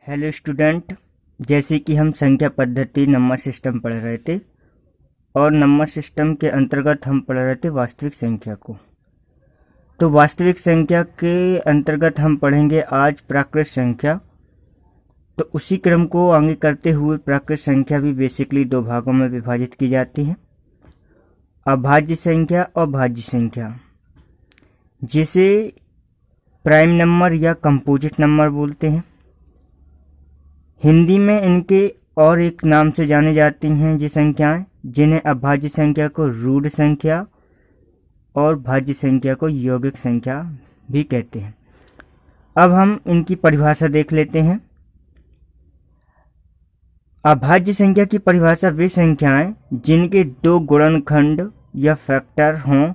Hello student. जैसे कि हम संख्या पद्धति नंबर सिस्टम पढ़ रहे थे और नंबर सिस्टम के अंतर्गत हम पढ़ रहे थे वास्तविक संख्या को। तो वास्तविक संख्या के अंतर्गत हम पढ़ेंगे आज प्राकृत संख्या। तो उसी क्रम को आगे करते हुए प्राकृत संख्या भी बेसिकली दो भागों में विभाजित की जाती है, अभाज्य संख्या और भाज्य संख्या, जिसे प्राइम नंबर या कंपोजिट नंबर बोलते हैं। हिंदी में इनके और एक नाम से जाने जाती हैं ये संख्याएं, जिन्हें अभाज्य संख्या को रूढ़ संख्या और भाज्य संख्या को यौगिक संख्या भी कहते हैं। अब हम इनकी परिभाषा देख लेते हैं। अभाज्य संख्या की परिभाषा वे संख्याएं जिनके दो गुणनखंड या फैक्टर हों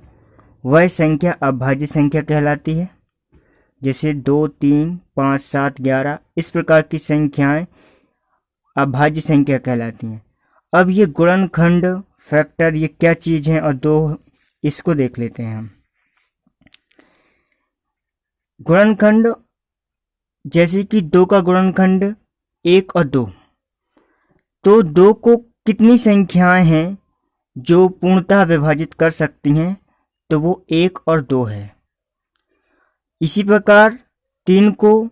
वह संख्या अभाज्य संख्या कहलाती है। जैसे 2, 3, 5, 7, 11 इस प्रकार की संख्याएं अभाज्य संख्या कहलाती हैं। अब ये गुणनखंड फैक्टर ये क्या चीज है और दो इसको देख लेते हैं हम। गुणनखंड जैसे कि 2 का गुणनखंड 1 और 2, तो 2 को कितनी संख्याएं हैं जो पूर्णतः विभाजित कर सकती हैं, तो वो 1 और 2 है। इसी प्रकार 3 को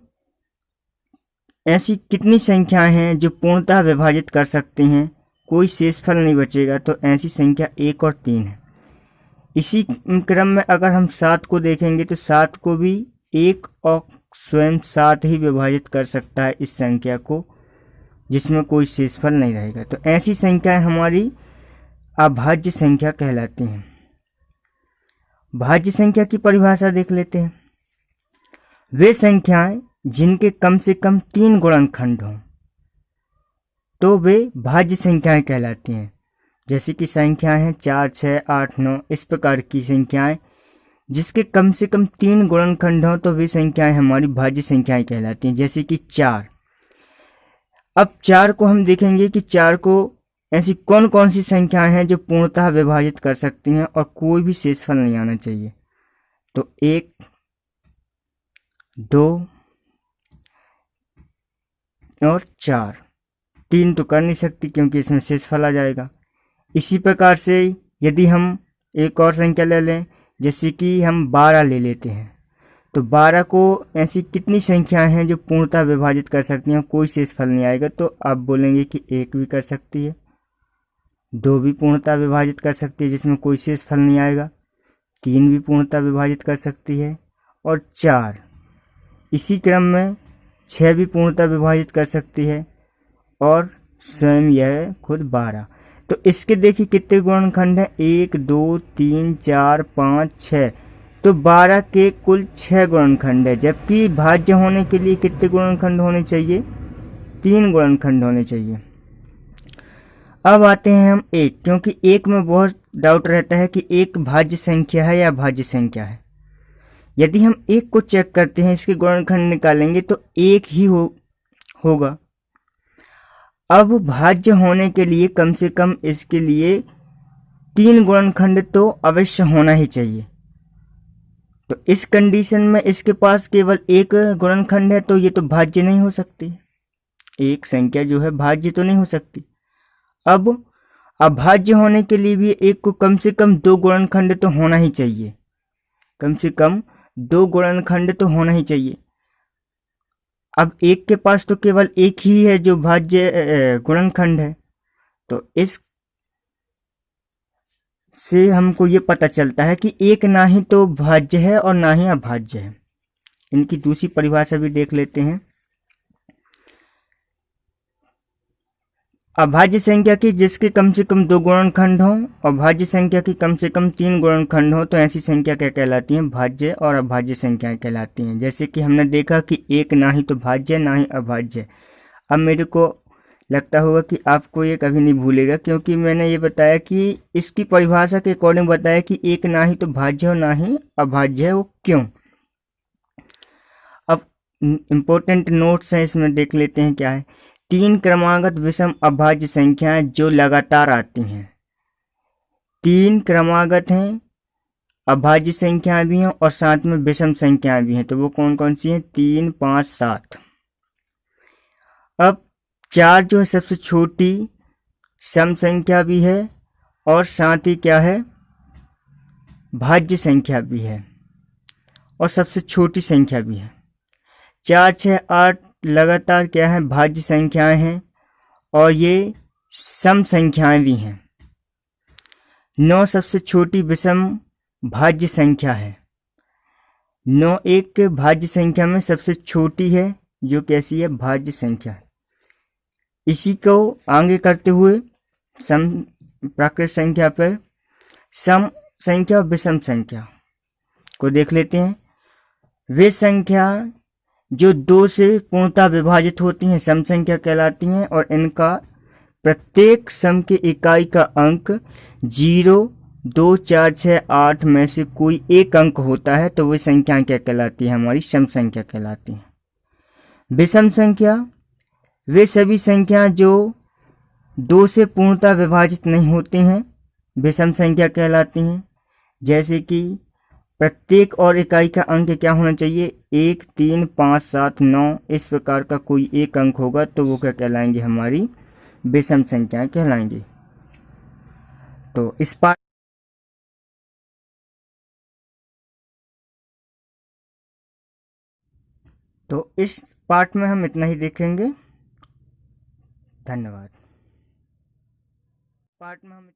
ऐसी कितनी संख्याएं हैं जो पूर्णतः विभाजित कर सकती हैं, कोई शेषफल नहीं बचेगा, तो ऐसी संख्या 1 और 3 है। इसी क्रम में अगर हम 7 को देखेंगे तो 7 को भी 1 और स्वयं 7 ही विभाजित कर सकता है इस संख्या को, जिसमें कोई शेषफल नहीं रहेगा। तो ऐसी संख्याएं हमारी अभाज्य संख्या कहलाती हैं। भाज्य संख्या की परिभाषा देख लेते हैं। वे संख्याएं जिनके कम से कम 3 गुणनखंड हों तो वे भाज्य संख्याएं कहलाती हैं। जैसे कि संख्याएं हैं 4, 6, 8, 9 इस प्रकार की संख्याएं जिसके कम से कम 3 गुणनखंड हों तो वे संख्याएं हमारी भाज्य संख्याएं कहलाती हैं। जैसे कि 4। अब 4 को हम देखेंगे कि 4 को ऐसी कौन कौन सी संख्याएं हैं जो पूर्णतः विभाजित कर सकती हैं और कोई भी शेषफल नहीं आना चाहिए। तो 1, 2 और 4। 3 तो कर नहीं सकती क्योंकि इसमें शेषफल आ जाएगा। इसी प्रकार से यदि हम एक और संख्या ले लें, जैसे कि हम 12 ले लेते हैं, तो 12 को ऐसी कितनी संख्याएं हैं जो पूर्णतः विभाजित कर सकती हैं, कोई शेषफल नहीं आएगा। तो आप बोलेंगे कि 1 भी कर सकती है, 2 भी पूर्णतः विभाजित कर सकती है जिसमें कोई शेषफल नहीं आएगा, 3 भी पूर्णतः विभाजित कर सकती है और 4। इसी क्रम में 6 भी पूर्णतः विभाजित कर सकती है और स्वयं यह खुद 12। तो इसके देखिए कितने गुणनखंड हैं, 1, 2, 3, 4, 5, 6। तो 12 के कुल 6 गुणनखंड है, जबकि भाज्य होने के लिए कितने गुणनखंड होने चाहिए, 3 गुणनखंड होने चाहिए। अब आते हैं हम 1, क्योंकि 1 में बहुत डाउट रहता है कि 1 भाज्य संख्या है या भाज्य संख्या है। यदि हम 1 को चेक करते हैं, इसके गुणनखंड निकालेंगे तो 1 ही होगा। अब भाज्य होने के लिए कम से कम इसके लिए 3 गुणनखंड तो अवश्य होना ही चाहिए। तो इस कंडीशन में इसके पास केवल 1 गुणनखंड है, तो ये तो भाज्य नहीं हो सकती। एक संख्या जो है भाज्य तो नहीं हो सकती। अब अभाज्य होने के लिए भी 1 को कम से कम 2 गुणनखंड तो होना ही चाहिए, कम से कम 2 गुणनखंड तो होना ही चाहिए। अब 1 के पास तो केवल 1 ही है जो भाज्य गुणनखंड है। तो इस से हमको ये पता चलता है कि 1 ना ही तो भाज्य है और ना ही अभाज्य है। इनकी दूसरी परिभाषा भी देख लेते हैं। अभाज्य संख्या की जिसके कम से कम 2 गुणनखंड हों और भाज्य संख्या की कम से कम 3 गुणनखंड हो, तो ऐसी संख्या क्या कहलाती हैं, भाज्य और अभाज्य संख्याएं कहलाती हैं। जैसे कि हमने देखा कि 1 ना ही तो भाज्य ना ही अभाज्य। अब मेरे को लगता होगा कि आपको ये कभी नहीं भूलेगा, क्योंकि मैंने ये बताया कि इसकी परिभाषा के अकॉर्डिंग बताया कि 1 ना ही तो भाज्य और ना ही अभाज्य है। वो क्यों? अब इम्पोर्टेंट नोट्स हैं, इसमें देख लेते हैं क्या है। 3 क्रमागत विषम अभाज्य संख्याएं जो लगातार आती हैं, 3 क्रमागत हैं, अभाज्य संख्याएं भी हैं और साथ में विषम संख्याएं भी हैं। तो वो कौन कौन सी हैं, 3, 5, 7। अब 4 जो है सबसे छोटी सम संख्या भी है और साथ ही क्या है, भाज्य संख्या भी है और सबसे छोटी संख्या भी है। 4, 6, 8 लगातार क्या है, भाज्य संख्याएं हैं और ये सम संख्याएं भी हैं। 9 सबसे छोटी विषम भाज्य संख्या है। 9 एक भाज्य संख्या में सबसे छोटी है, जो कैसी है, भाज्य संख्या। इसी को आगे करते हुए सम प्राकृत संख्या पर सम संख्या और विषम संख्या को देख लेते हैं। वे संख्या जो 2 से पूर्णतः विभाजित होती हैं सम संख्या कहलाती हैं और इनका प्रत्येक सम के इकाई का अंक 0, 2, 4, 6, 8 में से कोई एक अंक होता है तो वे संख्या क्या कहलाती है, हमारी सम संख्या कहलाती है। विषम संख्या वे सभी संख्या जो 2 से पूर्णतः विभाजित नहीं होती हैं, विषम संख्या कहलाती हैं। जैसे कि प्रत्येक और इकाई का अंक क्या होना चाहिए, 1, 3, 5, 7, 9 इस प्रकार का कोई एक अंक होगा तो वो क्या कहलाएंगे, हमारी विषम संख्याएं कहलाएंगी। तो इस पार्ट में हम इतना ही देखेंगे। धन्यवाद। पार्ट में हम